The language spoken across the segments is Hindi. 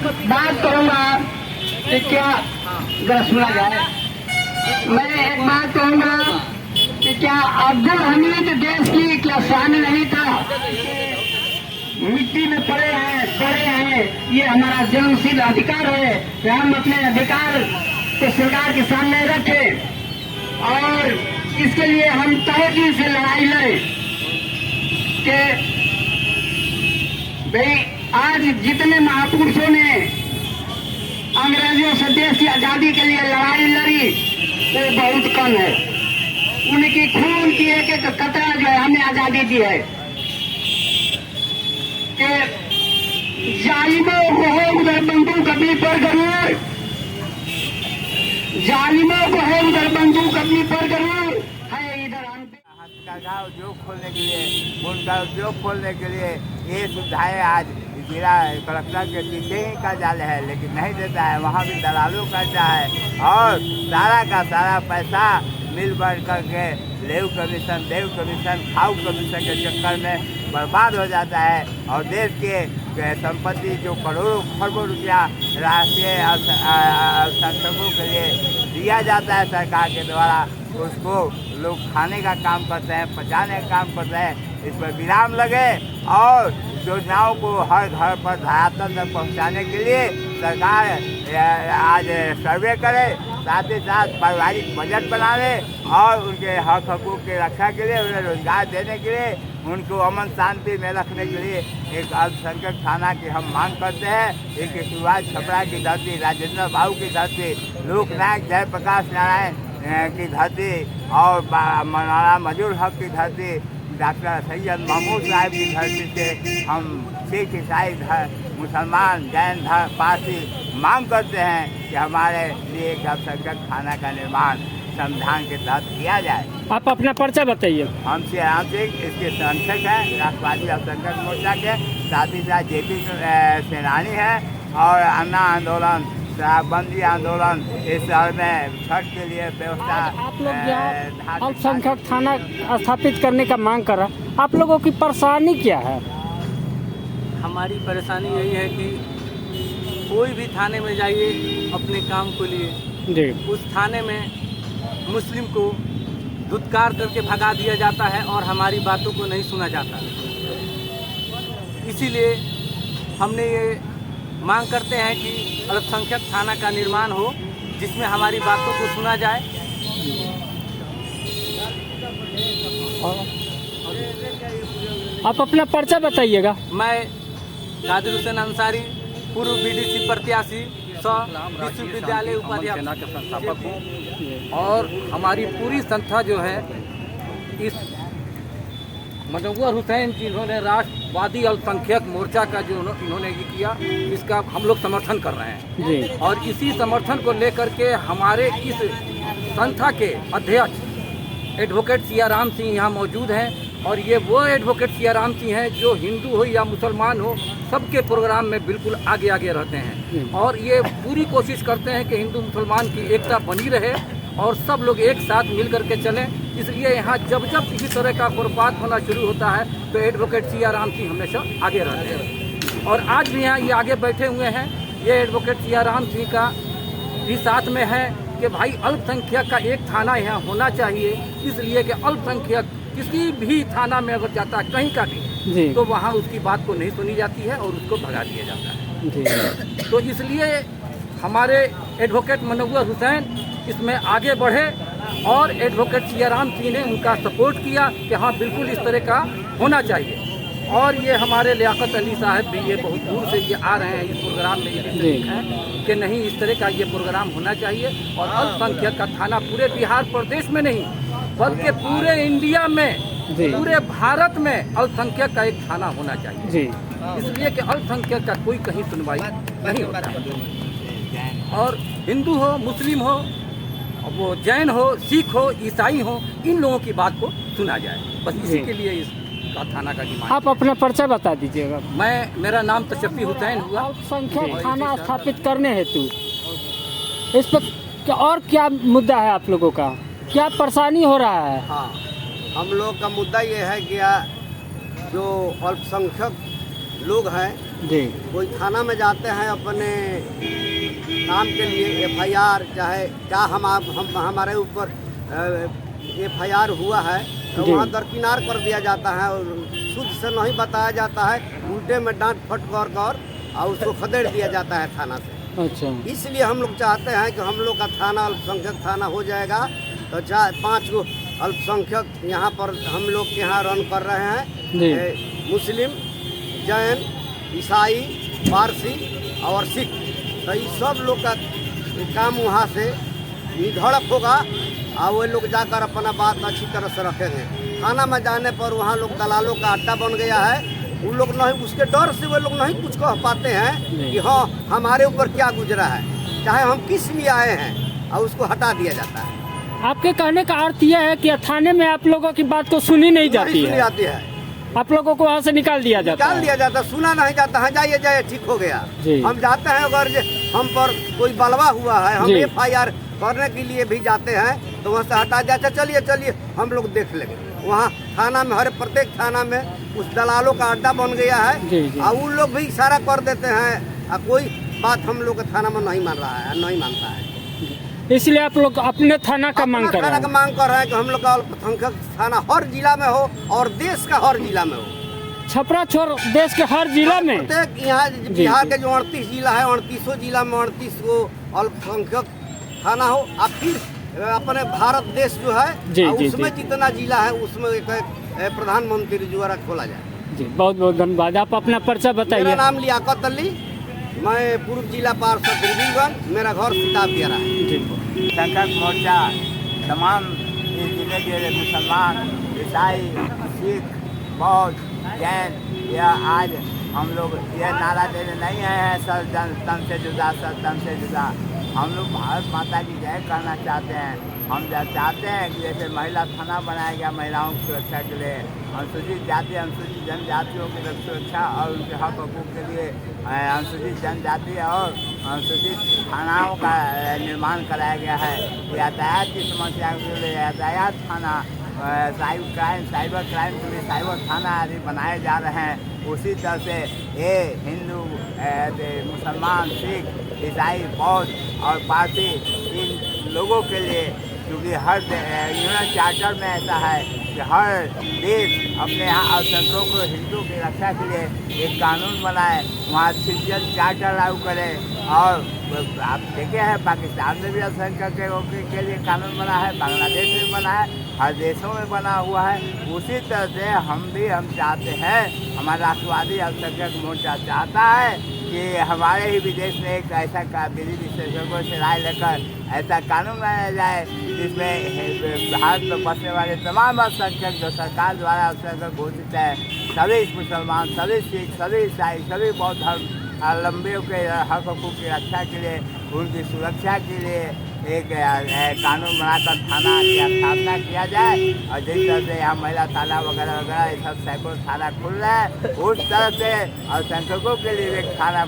बात करूंगा कि क्या जरा सुना जाए। मैं एक बात कहूंगा कि क्या अब्दुल हमीद देश की क्या शान नहीं था? मिट्टी में पड़े हैं, ये हमारा जन्मसिद्ध अधिकार है कि हम अपने अधिकार को सरकार के सामने रखें और इसके लिए हम तहजीब से लड़ाई लड़ें कि भाई आज जितने महापुरुषों ने अंग्रेजों से देश की आजादी के लिए लड़ाई लड़ी वो बहुत कम है। उनकी खून की एक एक कतरा जो है हमें आजादी दी है कि जालिमों को है उधर बंदूक अपनी पर जरूर, जालिमों को है उधर बंदूक अपनी पर जरूर है इधर हम का उद्योग खोलने के लिए, उनका उद्योग खोलने के लिए ये सुविधाएं आज जिला कलेक्टर के पीछे ही का जाल है, लेकिन नहीं देता है। वहाँ भी दलालों करता है और सारा का सारा पैसा मिल बढ़ करके लेव कमीशन, देव कमीशन, खाऊ कमीशन के चक्कर में बर्बाद हो जाता है और देश के संपत्ति जो करोड़ों खरबों रुपया राष्ट्रीय अल्पसंख्यकों के लिए दिया जाता है सरकार के द्वारा, उसको लोग खाने का काम करते हैं, पचाने का काम करते हैं। इस पर विराम लगे और योजनाओं को हर घर पर धरातल तक पहुँचाने के लिए सरकार आज सर्वे करे, साथ ही साथ पारिवारिक बजट बनावे और उनके हक हकूक़ की रक्षा के लिए, उन्हें रोजगार देने के लिए, उनको अमन शांति में रखने के लिए एक अल्पसंख्यक थाना की हम मांग करते हैं। एक शुरुआत छपरा की धरती, राजेंद्र बाबू की धरती, लोकनायक जयप्रकाश नारायण की धरती और मौलाना मजूर हक की धरती, डॉक्टर सैयद महमूद साहब की धरती से हम सिख, ईसाई, मुसलमान, जैन, पारसी मांग करते हैं कि हमारे लिए एक अल्पसंख्यक थाना का निर्माण संविधान के तहत किया जाए। आप अपना पर्चा बताइए। हम श्री राम सिंह इसके संरक्षक हैं, राष्ट्रवादी अल्पसंख्यक मोर्चा के, साथ ही साथ जेपी सेनानी है और अन्ना आंदोलन, शराबबंदी आंदोलन इस शहर में छठ के लिए व्यवस्था। आप लोग यहाँ अल्पसंख्यक थाना स्थापित करने का मांग कर रहा, आप लोगों की परेशानी क्या है? हमारी परेशानी यही है कि कोई भी थाने में जाइए अपने काम को लिए जी, उस थाने में मुस्लिम को धुतकार करके भगा दिया जाता है और हमारी बातों को नहीं सुना जाता। इसीलिए हमने ये मांग करते हैं कि अल्पसंख्यक थाना का निर्माण हो जिसमें हमारी बातों को सुना जाए। आप अपना पर्चा बताइएगा। मैं कादिर हुसैन अंसारी, पूर्व बीडीसी प्रत्याशी, विश्वविद्यालय उपाध्याय के संस्थापक हूँ और हमारी पूरी संस्था जो है इस मनव्वर हुसैन जिन्होंने राष्ट्रवादी अल्पसंख्यक मोर्चा का जो इन्होंने ये किया, इसका हम लोग समर्थन कर रहे हैं जी। और इसी समर्थन को लेकर के हमारे इस संस्था के अध्यक्ष एडवोकेट सियाराम सिंह यहाँ मौजूद हैं और ये वो एडवोकेट सियाराम सिंह हैं जो हिंदू हो या मुसलमान हो सबके प्रोग्राम में बिल्कुल आगे आगे रहते हैं और ये पूरी कोशिश करते हैं कि हिंदू मुसलमान की एकता बनी रहे और सब लोग एक साथ मिल करके चलें। इसलिए यहाँ जब जब किसी तरह का खुरपात होना शुरू होता है तो एडवोकेट सियाराम सिंह हमेशा आगे रहते हैं और आज भी यहाँ ये आगे बैठे हुए हैं। ये एडवोकेट सियाराम सिंह का भी साथ में है कि भाई अल्पसंख्यक का एक थाना यहाँ होना चाहिए, इसलिए कि अल्पसंख्यक किसी भी थाना में अगर जाता है कहीं का भी तो वहाँ उसकी बात को नहीं सुनी जाती है और उसको भगा दिया जाता है। तो इसलिए हमारे एडवोकेट मनव्वर हुसैन इसमें आगे बढ़े और एडवोकेट सियाराम सिंह ने उनका सपोर्ट किया कि हाँ बिल्कुल इस तरह का होना चाहिए। और ये हमारे लियाकत अली साहब भी ये बहुत दूर से ये आ रहे हैं इस प्रोग्राम में, ये भी हैं कि नहीं इस तरह का ये प्रोग्राम होना चाहिए और अल्पसंख्यक का थाना पूरे बिहार प्रदेश में नहीं बल्कि पूरे इंडिया में, पूरे भारत में अल्पसंख्यक का एक थाना होना चाहिए जी। इसलिए कि अल्पसंख्यक का कोई कहीं सुनवाई नहीं होता है और हिंदू हो, मुस्लिम हो, वो जैन हो, सिख हो, ईसाई हो, इन लोगों की बात को सुना जाए, बस इसी के लिए इस थाना का डिमांड। आप अपना पर्चा बता दीजिएगा। मेरा नाम तशफ़ी हुसैन हुआ। अल्पसंख्यक थाना स्थापित करने हेतु इस पर और क्या मुद्दा है आप लोगों का, क्या परेशानी हो रहा है? हाँ, हम लोग का मुद्दा ये है कि जो अल्पसंख्यक लोग हैं जी कोई थाना में जाते हैं अपने काम के लिए, FIR चाहे क्या हमारे ऊपर FIR हुआ है तो जी। वहाँ दरकिनार कर दिया जाता है और शुद्ध से नहीं बताया जाता है, उल्टे में डांट फटकार कर और उसको खदेड़ दिया जाता है थाना से। अच्छा इसलिए हम लोग चाहते हैं कि हम लोग का थाना अल्पसंख्यक थाना हो जाएगा तो 5 गो अल्पसंख्यक यहाँ पर हम लोग के यहाँ रन कर रहे हैं। जी। मुस्लिम, जैन, ईसाई, पारसी और सिख, तो ये सब लोग का काम वहाँ से निधड़क होगा और वो लोग जाकर अपना बात अच्छी तरह से रखेंगे। थाना में जाने पर वहाँ लोग दलालों का अड्डा बन गया है, उन लोग नहीं, उसके डर से वो लोग नहीं कुछ कह पाते हैं कि हाँ हमारे ऊपर क्या गुजरा है, चाहे हम किस लिए आए हैं, और उसको हटा दिया जाता है। आपके कहने का अर्थ यह है कि थाने में आप लोगों की बात को सुनी नहीं जाती सुनी है, जाती है, आप लोगों को वहाँ से निकाल दिया जाता निकाल है। दिया जाता, सुना नहीं जाता है, जाइए जाइए ठीक हो गया। जी। हम जाते हैं अगर हम पर कोई बलवा हुआ है, हम जी। FIR करने के लिए भी जाते हैं तो वहाँ से हटा जाता, चलिए चलिए हम लोग देख लेंगे। वहाँ थाना में, हर प्रत्येक थाना में उस दलालों का अड्डा बन गया है। जी, जी। और उन लोग भी इशारा कर देते हैं और कोई बात हम लोग के थाना में नहीं मान रहा है, नहीं मानता है। इसलिए आप लोग अपने थाना का मांग अपना कर थाना रहे का हैं। मांग कर रहे हैं कि हम लोग का अल्पसंख्यक थाना हर जिला में हो और देश का हर जिला में हो। छपरा छोड़ देश के हर जिला में। प्रत्येक यहाँ बिहार के जो 38 जिला है, 38 जिला में 38 को अल्पसंख्यक थाना हो। और फिर अपने भारत देश जो है जी, और जी, उसमें जी। जितना जिला है उसमें एक प्रधानमंत्री द्वारा खोला जाए। जी बहुत बहुत धन्यवाद। आप अपना पर्चा मेरा बताइए। नाम लियाकत अली, मैं पूर्व जिला पार्षद त्रिवेणीगंज, मेरा घर सीताब दियारा है। जी संघर्ष मोर्चा तमाम इस जिले के मुसलमान, ईसाई, सिख, बौद्ध, जैन, यह आज हम लोग यह नारा देने नहीं आए हैं सर तन से जुदा, सर तन से जुदा। हम लोग भारत माता की जय करना चाहते हैं। हम चाहते हैं कि जैसे महिला थाना बनाया गया महिलाओं की सुरक्षा के लिए, अनुसूचित जाति अनुसूचित जनजातियों की सुरक्षा और उनके हक हकूक़ के लिए अनुसूचित जनजाति और अनुसूचित थानाओं का निर्माण कराया गया है। यातायात की समस्या के लिए यातायात थाना, साइबर क्राइम के लिए साइबर थाना आदि बनाए जा रहे हैं। उसी तरह से ये हिंदू, मुसलमान, सिख, ईसाई, बौद्ध और पारसी इन लोगों के लिए, क्योंकि हर यूएन चार्टर में ऐसा है कि हर देश अपने यहाँ अल्पसंख्यकों को, हिंदुओं की रक्षा के लिए एक कानून बनाए, वहाँ सिटीजन चार्टर लागू करे। और आप देखे हैं पाकिस्तान में भी अल्पसंख्यकों के लिए कानून बना है, बांग्लादेश में बना है, हर देशों में बना हुआ है। उसी तरह से हम चाहते हैं, हमारा राष्ट्रवादी अल्पसंख्यक मोर्चा चाहता है कि हमारे ही विदेश में एक ऐसा विधि विशेषज्ञों से राय लेकर ऐसा कानून बनाया जाए जिसमें भारत में बसने वाले तमाम अल्पसंख्यक जो सरकार द्वारा अल्पसंख्यक घोषित है, सभी मुसलमान, सभी सिख, सभी ईसाई, सभी बौद्ध धर्मावलंबियों के हक हकूक़ की रक्षा के लिए, उनकी सुरक्षा के लिए एक कानून बनाकर थाना की स्थापना किया जाए। और जिस तरह से यहाँ महिला थाना वगैरह वगैरह ये सब सैकड़ों थाना खुल रहे हैं, उस तरह से अल्पसंख्यकों के लिए एक थाना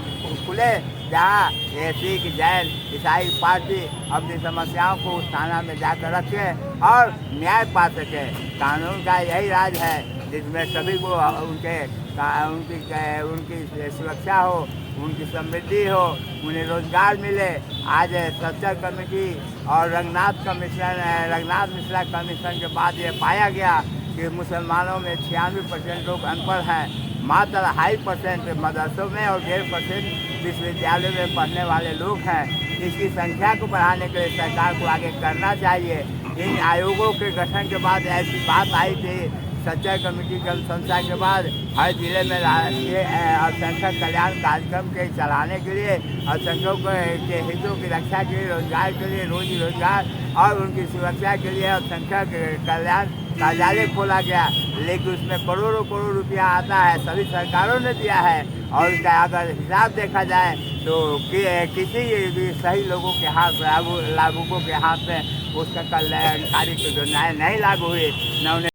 खुले जहाँ ये सिख, जैन, ईसाई, पारसी अपनी समस्याओं को उस थाना में जाकर रखें और न्याय पा सकें। कानून का यही राज है जिसमें सभी को उनकी सुरक्षा हो, उनकी समृद्धि हो, उन्हें रोजगार मिले। आज सच्चर कमेटी और रंगनाथ मिश्रा कमीशन के बाद ये पाया गया कि मुसलमानों में 96% लोग अनपढ़ हैं, मात्र 2.5% मदरसों में और 1.5% विश्वविद्यालय में पढ़ने वाले लोग हैं। इसकी संख्या को बढ़ाने के लिए सरकार को आगे करना चाहिए। इन आयोगों के गठन के बाद ऐसी बात आई थी, सच्चाई कमेटी की अनुशंसा के बाद हर जिले में राष्ट्रीय अल्पसंख्यक कल्याण कार्यक्रम के चलाने के लिए, अल्पसंख्यकों के हितों की रक्षा के लिए, रोजगार के लिए, रोजी रोजगार और उनकी सुरक्षा के लिए अल्पसंख्यक कल्याण कार्यालय खोला गया। लेकिन उसमें करोड़ों रुपया आता है, सभी सरकारों ने दिया है और उसका अगर हिसाब देखा जाए तो किसी भी सही लोगों के हाथ, लाभुकों के हाथ में उसका कल्याणकारी जो न्याय नहीं लागू हुए, न उन्हें